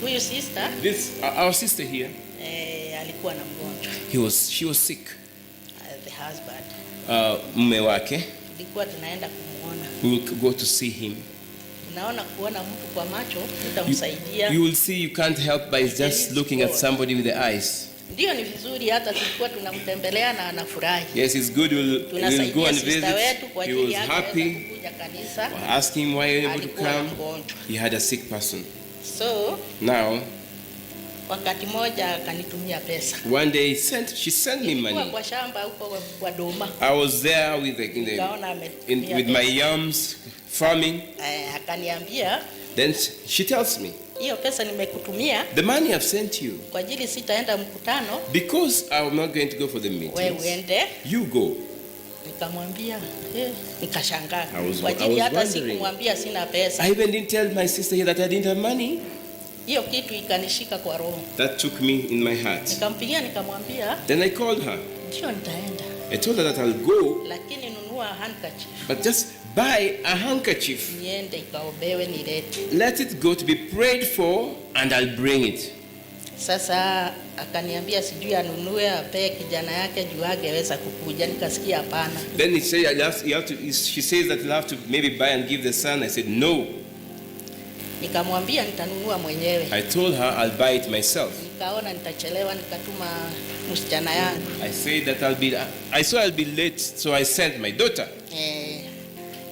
Huyu sister, this our sister here, alikuwa na mgonjwa. she was sick. The husband. Mume wake. Tulikuwa tunaenda kumuona. We will go to see him. Unaona kuona mtu kwa macho utamsaidia. You will see you can't help by just looking at somebody with the eyes. Ndio ni vizuri hata tulikuwa tunamtembelea na anafurahi. Yes, it's good. We'll go and visit. He was happy. Ask him why you're able to come. He had a sick person. So now, wakati moja akanitumia pesa. One day she sent me money. Kwa shamba huko kwa Doma. I was there with with my yams farming. Akaniambia. Then she tells me, hiyo pesa nimekutumia. The money I've sent you. Kwa ajili sitaenda mkutano. Because I'm not going to go for the meetings. Wewe uende. You go. Nikamwambia, nikashangaa. Kwa ajili hata sikumwambia sina pesa. I even didn't tell my sister here that I didn't have money. Hiyo kitu ikanishika kwa roho. That took me in my heart. Nikampigia nikamwambia. Then I called her. Ndio nitaenda. I told her that I'll go. Lakini nunua handkerchief. But just buy a handkerchief. Niende ikaobewe nilete. Let it go to be prayed for and I'll bring it. Sasa akaniambia sijui anunue ape kijana yake juu angeweza kukuja. Nikasikia hapana. Then he said she says that you'll have to maybe buy and give the son. I said no. Nikamwambia nitanunua mwenyewe. I told her I'll buy it myself. Nikaona nitachelewa nikatuma msichana yangu. I said that I saw I'll be late, so I sent my daughter.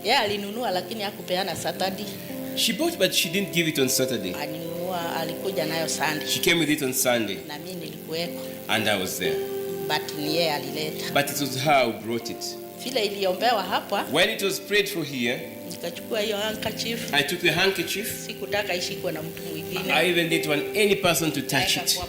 Yeah, alinunua lakini hakupeana Saturday. She bought but she didn't give it on Saturday. Alinunua, alikuja nayo Sunday. She came with it on Sunday. Na mimi nilikuweko. And I was there. But ni yeye alileta. But it was her who brought it. Vile iliombewa hapa. When it was prayed for here, nikachukua hiyo handkerchief. I took the handkerchief. Sikutaka ishikwe na mtu mwingine. I even didn't want any person to touch it.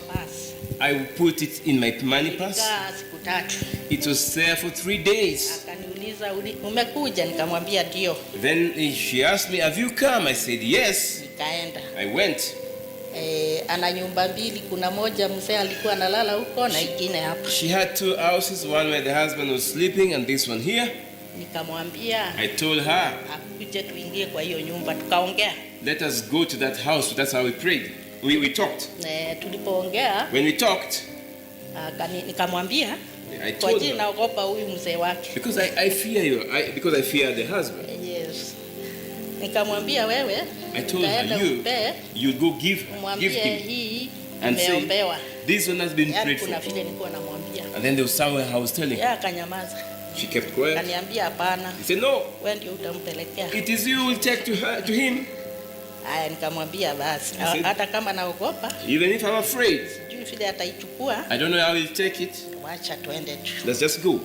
I put it in my money purse. Siku tatu. It was there for 3 days. Akaniuliza umekuja? Nikamwambia ndio. Then she asked me, have you come? I said yes. Nikaenda. I went. Ana nyumba mbili, kuna moja mzee alikuwa analala huko na ingine hapa. She had 2 houses, one where the husband was sleeping and this one here. Nikamwambia, I told her, akuje tuingie kwa hiyo nyumba tukaongea. Let us go to that house. That's how we prayed. We talked. Tulipoongea, when we talked, nikamwambia, I told her, naogopa huyu mzee wake. Because I fear you. Because I fear the husband. Yes. Nikamwambia wewe, I told her, you go give him and say, this one has been prayed for. And then there was somewhere I was telling her. She kept quiet. He said, no, it is you who will take to him. Even if I'm afraid, I don't know how he'll take it. Let's just go.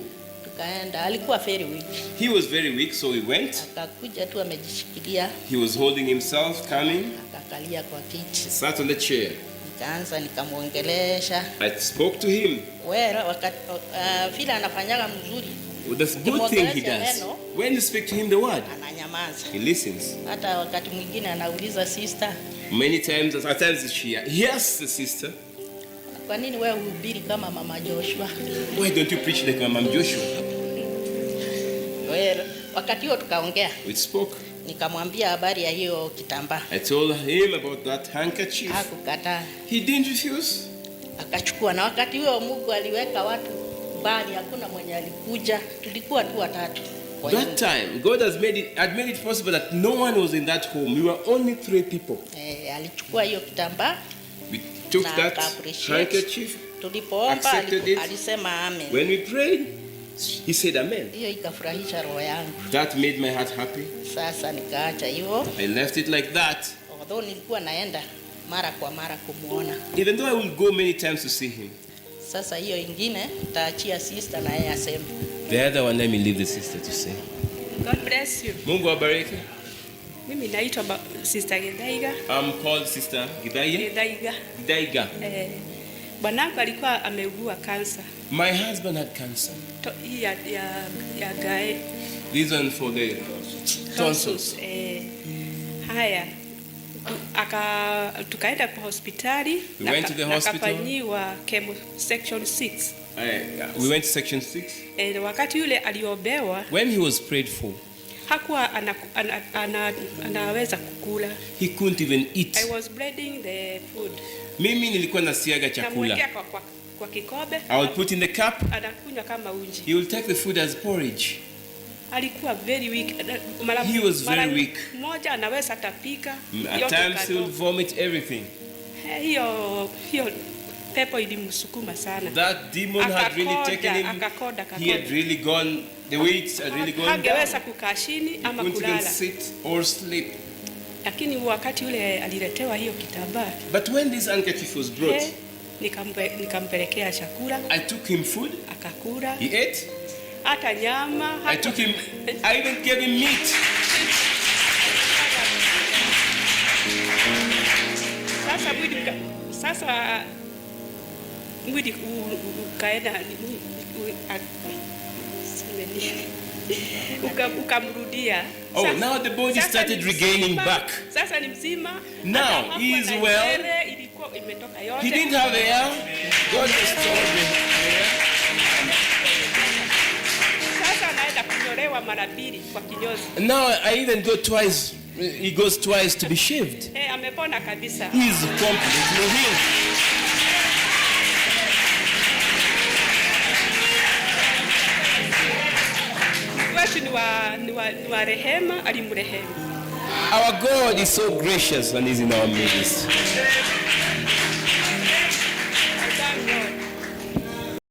He was very weak, so we went. He was holding himself, coming. He sat on the chair. I spoke to him. The good thing he does, when you speak to him the word, he listens. Many times, at times he asks the sister, why don't you preach like Mama Joshua? We spoke. I told him about that handkerchief. He didn't refuse. That time, God had made it possible that no one was in that home. We were only 3 people. We took that handkerchief, accepted it. When we prayed, he said amen. That made my heart happy. I left it like that. Even though I will go many times to see him. The other one, let me leave the sister to say. God bless you. Mungu abariki. Mimi naitwa Sister Githaiga. I'm called Sister Githaiga. Githaiga. Bwanangu alikuwa ameugua cancer. My husband had cancer. Ya gae. Reason for the tonsils. Haya. Tukaenda kwa hospitali. We went to the hospital. Akafanyiwa chemo section 6. We went to section 6. Wakati yule aliobewa. When he was prayed for. hakuwa anaweza kukula. He couldn't even eat. I was blending the food. Mimi nilikuwa nasiaga chakula. Kwa kikombe. I would put in the cup. Anakunywa kama uji. He will take the food as porridge. Alikuwa very weak. He was very weak. Mmoja anaweza tapika. At times he would vomit everything. Hiyo pepo ilimsukuma sana. That demon had really taken him. He had really gone, the weights had really gone down. Hangeweza kukaa chini ama kulala. He couldn't even sit or sleep. Lakini wakati ule aliletewa hiyo kitambaa. But when this handkerchief was brought, nikampelekea chakula. I took him food. Akakula. He ate. Hata nyama. I even gave him meat. Sasa mwili ukaenda ukamrudia. Oh, now the body started regaining back. Sasa ni mzima. Now he is well. Ilikuwa imetoka yote. He didn't have hair. God restored the hair. Sasa anaenda kunyolewa mara 2 kwa kinyozi. Now I even go twice. He goes twice to be shaved. Amepona kabisa. He is completely healed. Wa rehema, alimrehemu. Our God is so gracious and is in our midst.